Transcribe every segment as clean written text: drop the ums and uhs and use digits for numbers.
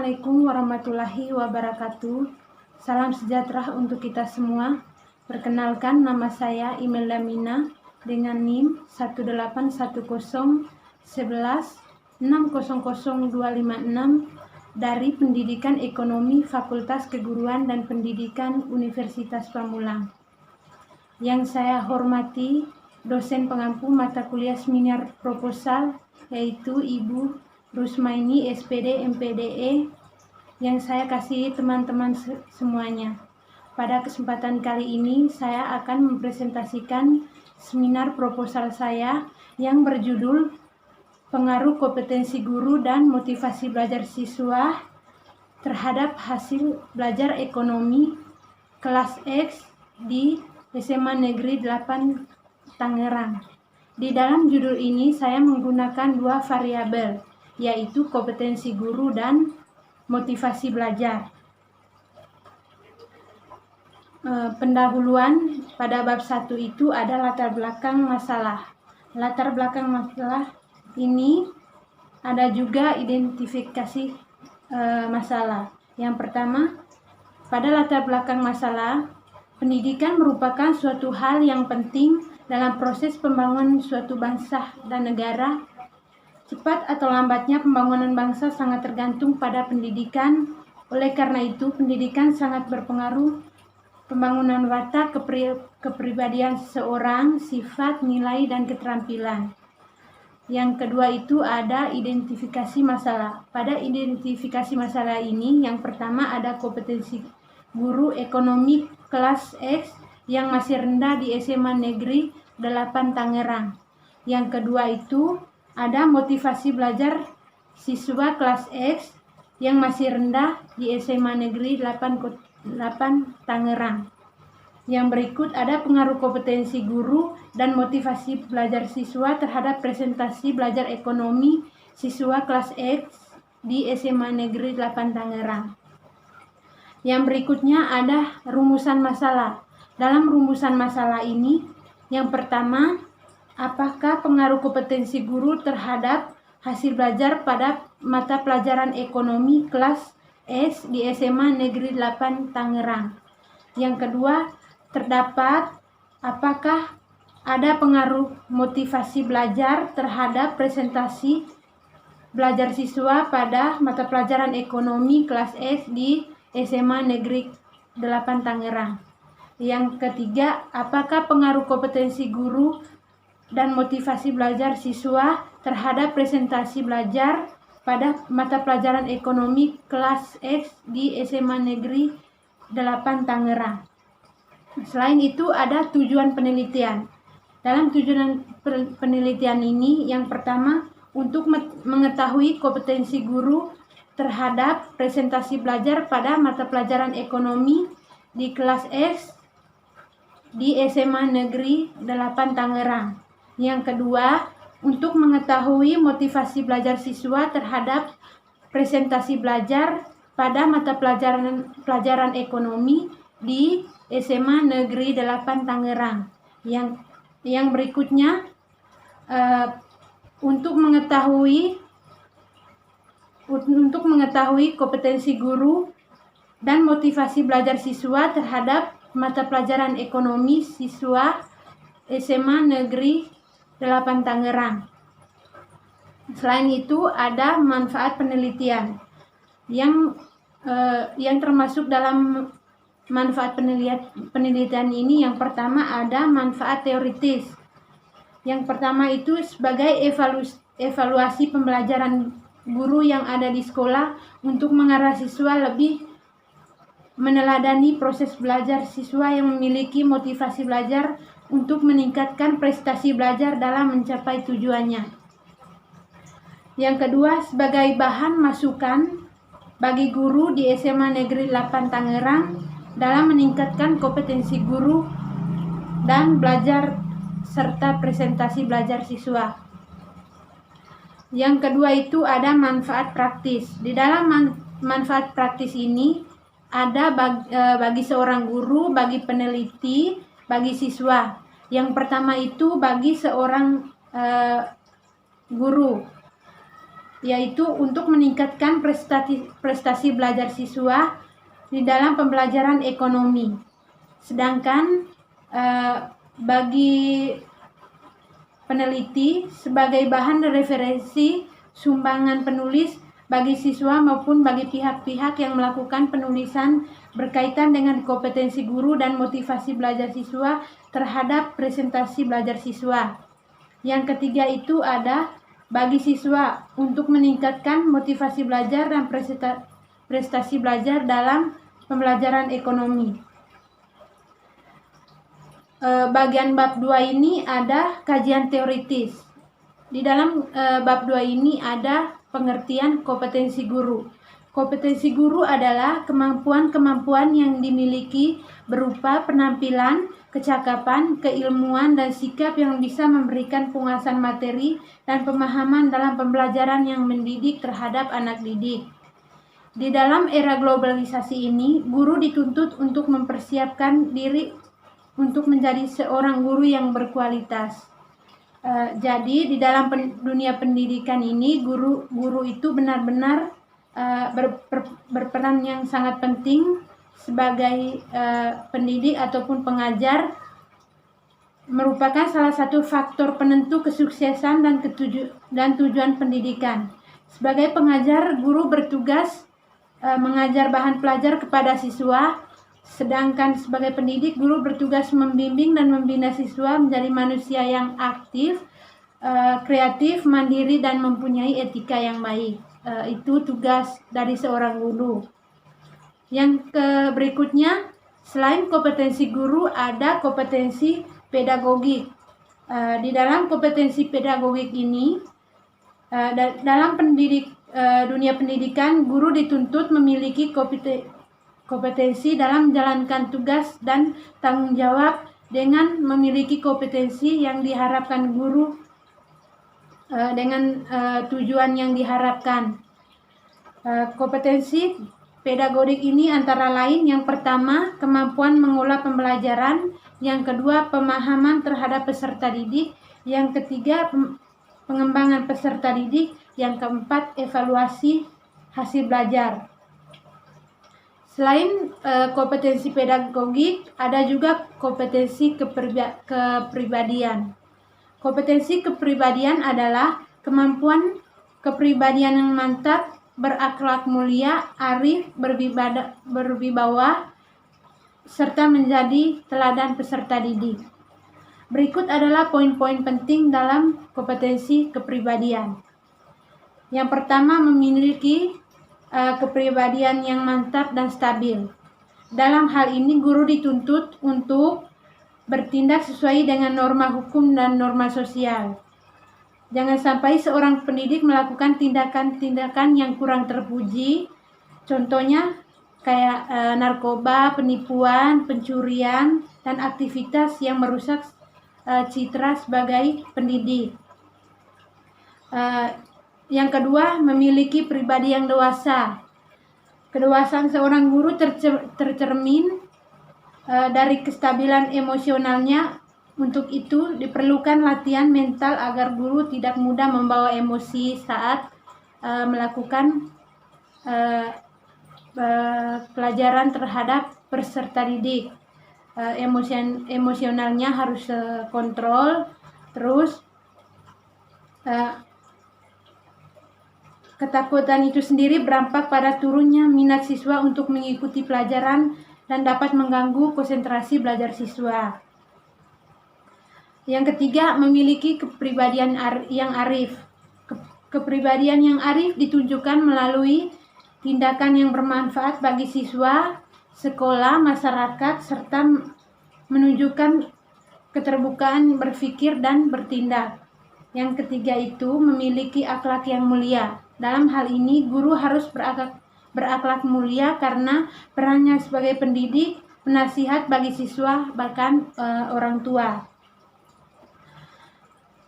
Assalamualaikum warahmatullahi wabarakatuh. Salam sejahtera untuk kita semua. Perkenalkan, nama saya Imelda Mina dengan NIM 1810116000256 dari Pendidikan Ekonomi Fakultas Keguruan dan Pendidikan Universitas Pamulang. Yang saya hormati dosen pengampu mata kuliah seminar proposal, yaitu Ibu Rusmaini SPD MPDE, yang saya kasihi teman-teman semuanya. Pada kesempatan kali ini saya akan mempresentasikan seminar proposal saya yang berjudul Pengaruh Kompetensi Guru dan Motivasi Belajar Siswa terhadap Hasil Belajar Ekonomi Kelas X di SMA Negeri 8 Tangerang. Di dalam judul ini saya menggunakan dua variabel, yaitu kompetensi guru dan motivasi belajar. Pendahuluan pada bab 1 itu ada latar belakang masalah. Latar belakang masalah ini ada juga identifikasi masalah. Yang pertama, pada latar belakang masalah, pendidikan merupakan suatu hal yang penting dalam proses pembangunan suatu bangsa dan negara. Cepat atau lambatnya pembangunan bangsa sangat tergantung pada pendidikan. Oleh karena itu, pendidikan sangat berpengaruh pembangunan watak, kepribadian seseorang, sifat, nilai, dan keterampilan. Yang kedua itu ada identifikasi masalah. Pada identifikasi masalah ini, yang pertama ada kompetensi guru ekonomi kelas X yang masih rendah di SMA Negeri 8 Tangerang. Yang kedua itu ada motivasi belajar siswa kelas X yang masih rendah di SMA Negeri 8 Tangerang. Yang berikut ada pengaruh kompetensi guru dan motivasi belajar siswa terhadap presentasi belajar ekonomi siswa kelas X di SMA Negeri 8 Tangerang. Yang berikutnya ada rumusan masalah. Dalam rumusan masalah ini, yang pertama, apakah pengaruh kompetensi guru terhadap hasil belajar pada mata pelajaran ekonomi kelas S di SMA Negeri 8 Tangerang? Yang kedua, terdapat apakah ada pengaruh motivasi belajar terhadap presentasi belajar siswa pada mata pelajaran ekonomi kelas S di SMA Negeri 8 Tangerang? Yang ketiga, apakah pengaruh kompetensi guru dan motivasi belajar siswa terhadap presentasi belajar pada mata pelajaran ekonomi kelas X di SMA Negeri 8 Tangerang. Selain itu ada tujuan penelitian. Dalam tujuan penelitian ini, yang pertama, untuk mengetahui kompetensi guru terhadap presentasi belajar pada mata pelajaran ekonomi di kelas X di SMA Negeri 8 Tangerang. Yang kedua, untuk mengetahui motivasi belajar siswa terhadap presentasi belajar pada mata pelajaran ekonomi di SMA Negeri 8 Tangerang. Yang berikutnya, untuk mengetahui kompetensi guru dan motivasi belajar siswa terhadap mata pelajaran ekonomi siswa SMA Negeri 8 Tangerang. Selain itu ada manfaat penelitian yang termasuk dalam manfaat penelitian ini. Yang pertama ada manfaat teoritis. Yang pertama itu sebagai evaluasi pembelajaran guru yang ada di sekolah untuk mengarah siswa lebih meneladani proses belajar siswa yang memiliki motivasi belajar untuk meningkatkan prestasi belajar dalam mencapai tujuannya. Yang kedua, sebagai bahan masukan bagi guru di SMA Negeri 8 Tangerang dalam meningkatkan kompetensi guru dan belajar serta presentasi belajar siswa. Yang kedua itu ada manfaat praktis. Di dalam manfaat praktis ini ada bagi seorang guru, bagi peneliti, bagi siswa. Yang pertama itu bagi seorang guru. yaitu untuk meningkatkan prestasi belajar siswa di dalam pembelajaran ekonomi. Sedangkan bagi peneliti sebagai bahan referensi sumbangan penulis bagi siswa maupun bagi pihak-pihak yang melakukan penulisan berkaitan dengan kompetensi guru dan motivasi belajar siswa terhadap presentasi belajar siswa. Yang ketiga itu ada bagi siswa untuk meningkatkan motivasi belajar dan prestasi belajar dalam pembelajaran ekonomi. Bagian bab 2 ini ada kajian teoritis. Di dalam bab 2 ini ada pengertian kompetensi guru. Kompetensi guru adalah kemampuan-kemampuan yang dimiliki berupa penampilan, kecakapan, keilmuan, dan sikap yang bisa memberikan penguasaan materi dan pemahaman dalam pembelajaran yang mendidik terhadap anak didik. Di dalam era globalisasi ini, guru dituntut untuk mempersiapkan diri untuk menjadi seorang guru yang berkualitas. Jadi di dalam dunia pendidikan ini, guru itu benar-benar berperan yang sangat penting sebagai pendidik ataupun pengajar, merupakan salah satu faktor penentu kesuksesan dan tujuan pendidikan. Sebagai pengajar, guru bertugas mengajar bahan pelajar kepada siswa, sedangkan sebagai pendidik, guru bertugas membimbing dan membina siswa menjadi manusia yang aktif, kreatif, mandiri, dan mempunyai etika yang baik. Itu tugas dari seorang guru. Yang berikutnya, selain kompetensi guru, ada kompetensi pedagogik. Di dalam kompetensi pedagogik ini, dalam dunia pendidikan, guru dituntut memiliki kompetensi dalam menjalankan tugas dan tanggung jawab dengan memiliki kompetensi yang diharapkan guru dengan tujuan yang diharapkan. Kompetensi pedagogik ini antara lain yang pertama, kemampuan mengolah pembelajaran, yang kedua, pemahaman terhadap peserta didik, yang ketiga, pengembangan peserta didik, yang keempat, evaluasi hasil belajar. Selain kompetensi pedagogik, ada juga kompetensi kepribadian. Kompetensi kepribadian adalah kemampuan kepribadian yang mantap, berakhlak mulia, arif, berwibawa, serta menjadi teladan peserta didik. Berikut adalah poin-poin penting dalam kompetensi kepribadian. Yang pertama, memiliki kepribadian yang mantap dan stabil. Dalam hal ini, guru dituntut untuk bertindak sesuai dengan norma hukum dan norma sosial. Jangan sampai seorang pendidik melakukan tindakan-tindakan yang kurang terpuji, contohnya kayak narkoba, penipuan, pencurian, dan aktivitas yang merusak citra sebagai pendidik. Yang kedua, memiliki pribadi yang dewasa. Kedewasaan seorang guru tercermin dari kestabilan emosionalnya. Untuk itu diperlukan latihan mental agar guru tidak mudah membawa emosi saat melakukan pelajaran terhadap peserta didik. Emosionalnya harus kontrol. Terus ketakutan itu sendiri berdampak pada turunnya minat siswa untuk mengikuti pelajaran dan dapat mengganggu konsentrasi belajar siswa. Yang ketiga, memiliki kepribadian yang arif. Kepribadian yang arif ditunjukkan melalui tindakan yang bermanfaat bagi siswa, sekolah, masyarakat, serta menunjukkan keterbukaan berpikir dan bertindak. Yang ketiga itu memiliki akhlak yang mulia. Dalam hal ini, guru harus berakhlak mulia karena perannya sebagai pendidik, penasihat bagi siswa, bahkan orang tua.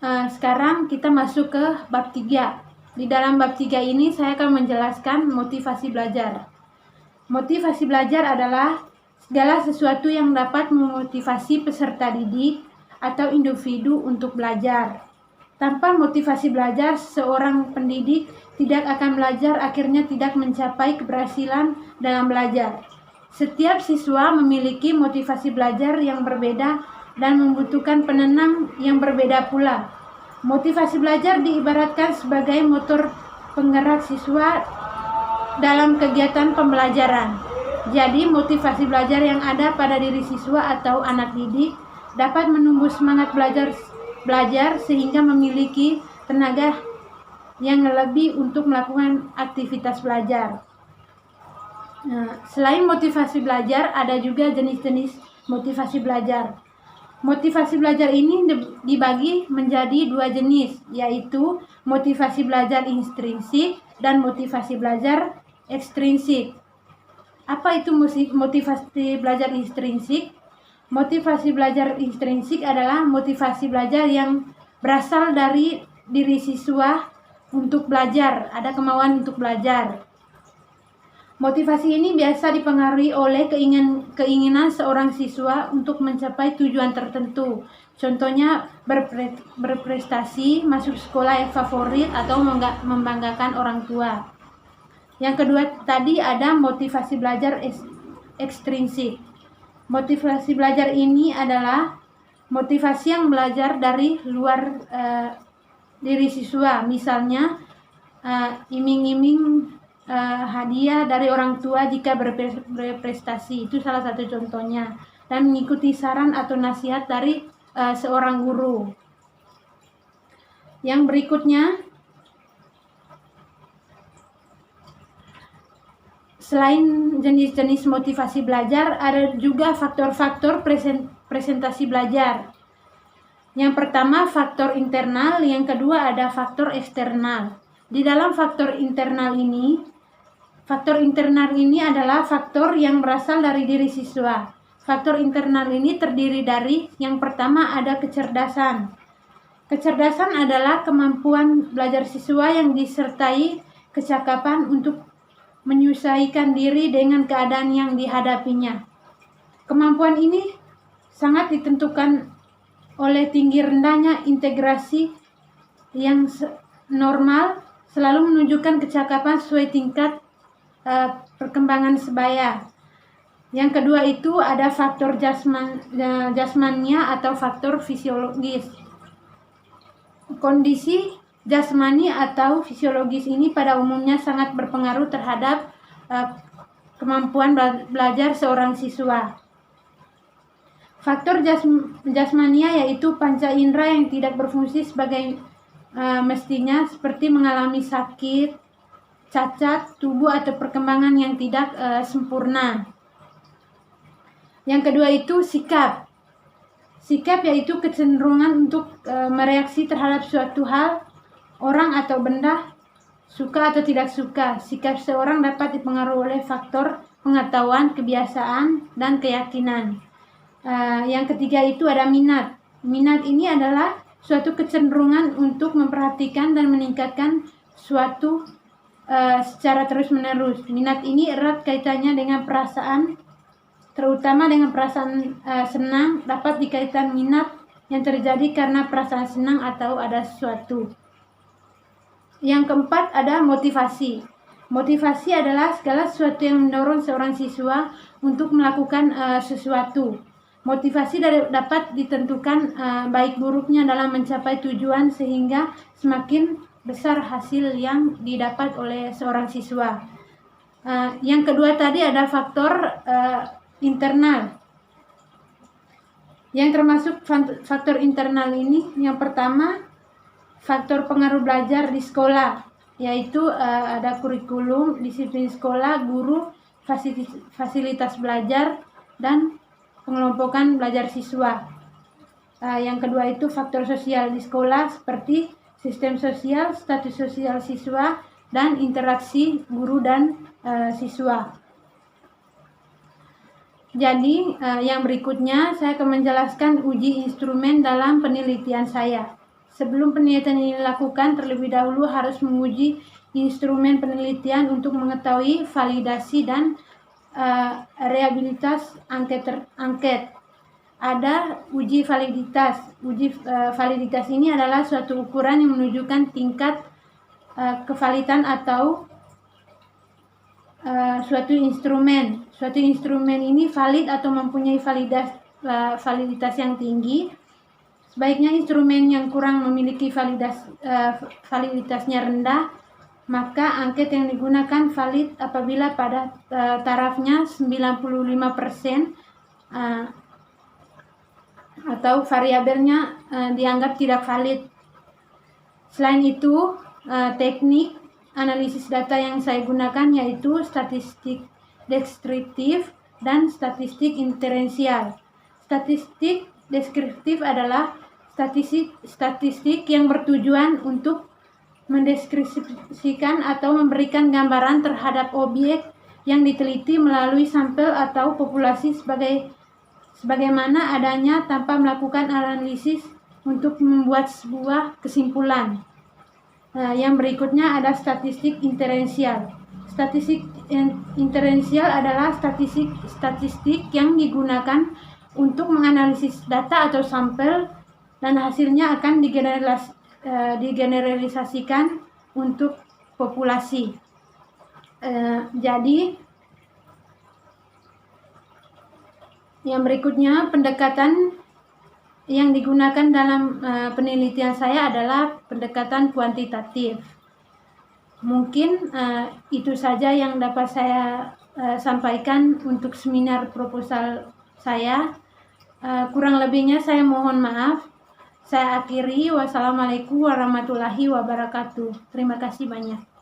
Sekarang kita masuk ke bab 3. Di dalam bab 3 ini saya akan menjelaskan motivasi belajar. Motivasi belajar adalah segala sesuatu yang dapat memotivasi peserta didik atau individu untuk belajar. Tanpa motivasi belajar, seorang pendidik tidak akan belajar, akhirnya tidak mencapai keberhasilan dalam belajar. Setiap siswa memiliki motivasi belajar yang berbeda dan membutuhkan penenang yang berbeda pula. Motivasi belajar diibaratkan sebagai motor penggerak siswa dalam kegiatan pembelajaran. Jadi, motivasi belajar yang ada pada diri siswa atau anak didik dapat menumbuh semangat belajar sehingga memiliki tenaga yang lebih untuk melakukan aktivitas belajar. Selain motivasi belajar, ada juga jenis-jenis motivasi belajar. Motivasi belajar ini dibagi menjadi dua jenis, yaitu motivasi belajar intrinsik dan motivasi belajar ekstrinsik. Apa itu motivasi belajar intrinsik? Motivasi belajar intrinsik adalah motivasi belajar yang berasal dari diri siswa untuk belajar, ada kemauan untuk belajar. Motivasi ini biasa dipengaruhi oleh keinginan seorang siswa untuk mencapai tujuan tertentu. Contohnya berprestasi, masuk sekolah yang favorit, atau membanggakan orang tua. Yang kedua tadi ada motivasi belajar ekstrinsik. Motivasi belajar ini adalah motivasi yang belajar dari luar diri siswa. Misalnya iming-iming hadiah dari orang tua jika berprestasi, itu salah satu contohnya, dan mengikuti saran atau nasihat dari seorang guru. Yang berikutnya, selain jenis-jenis motivasi belajar, ada juga faktor-faktor presentasi belajar. Yang pertama faktor internal, yang kedua ada faktor eksternal. Di dalam faktor internal ini adalah faktor yang berasal dari diri siswa. Faktor internal ini terdiri dari, yang pertama ada kecerdasan. Kecerdasan adalah kemampuan belajar siswa yang disertai kecakapan untuk menyesuaikan diri dengan keadaan yang dihadapinya. Kemampuan ini sangat ditentukan oleh tinggi rendahnya integrasi yang normal, selalu menunjukkan kecakapan sesuai tingkat perkembangan sebaya. Yang kedua itu ada faktor jasmania atau faktor fisiologis. Kondisi jasmani atau fisiologis ini pada umumnya sangat berpengaruh terhadap kemampuan belajar seorang siswa. Faktor jasmania yaitu panca indera yang tidak berfungsi sebagai mestinya, seperti mengalami sakit, cacat tubuh atau perkembangan yang tidak sempurna. Yang kedua itu sikap. Sikap yaitu kecenderungan untuk mereaksi terhadap suatu hal, orang atau benda, suka atau tidak suka. Sikap seorang dapat dipengaruhi oleh faktor pengetahuan, kebiasaan, dan keyakinan. Yang ketiga itu ada minat. Minat ini adalah suatu kecenderungan untuk memperhatikan dan meningkatkan suatu secara terus-menerus. Minat ini erat kaitannya dengan perasaan, terutama dengan perasaan senang. Dapat dikaitkan minat yang terjadi karena perasaan senang atau ada sesuatu. Yang keempat ada motivasi. Motivasi adalah segala sesuatu yang mendorong seorang siswa untuk melakukan sesuatu. Motivasi dapat ditentukan baik buruknya dalam mencapai tujuan, sehingga semakin besar hasil yang didapat oleh seorang siswa. Yang kedua tadi ada faktor internal. Yang termasuk faktor internal ini, yang pertama faktor pengaruh belajar di sekolah, yaitu ada kurikulum, disiplin sekolah, guru, fasilitas belajar, dan pengelompokan belajar siswa. Yang kedua itu faktor sosial di sekolah, seperti sistem sosial, status sosial siswa, dan interaksi guru dan siswa. Jadi yang berikutnya saya akan menjelaskan uji instrumen dalam penelitian saya. Sebelum penelitian ini dilakukan, terlebih dahulu harus menguji instrumen penelitian untuk mengetahui validasi dan reliabilitas angket. ada uji validitas. Uji validitas ini adalah suatu ukuran yang menunjukkan tingkat kevalidan atau suatu instrumen. Suatu instrumen ini valid atau mempunyai validitas yang tinggi. Sebaiknya instrumen yang kurang memiliki validitasnya rendah, maka angket yang digunakan valid apabila pada tarafnya 95% atau variabelnya dianggap tidak valid. Selain itu, teknik analisis data yang saya gunakan yaitu statistik deskriptif dan statistik inferensial. Statistik deskriptif adalah statistik yang bertujuan untuk mendeskripsikan atau memberikan gambaran terhadap objek yang diteliti melalui sampel atau populasi sebagaimana adanya tanpa melakukan analisis untuk membuat sebuah kesimpulan. Yang berikutnya ada statistik inferensial. Statistik inferensial adalah statistik yang digunakan untuk menganalisis data atau sampel dan hasilnya akan digeneralisasikan untuk populasi. Jadi yang berikutnya, pendekatan yang digunakan dalam penelitian saya adalah pendekatan kuantitatif. Mungkin itu saja yang dapat saya sampaikan untuk seminar proposal saya. Kurang lebihnya saya mohon maaf. Saya akhiri. Wassalamualaikum warahmatullahi wabarakatuh. Terima kasih banyak.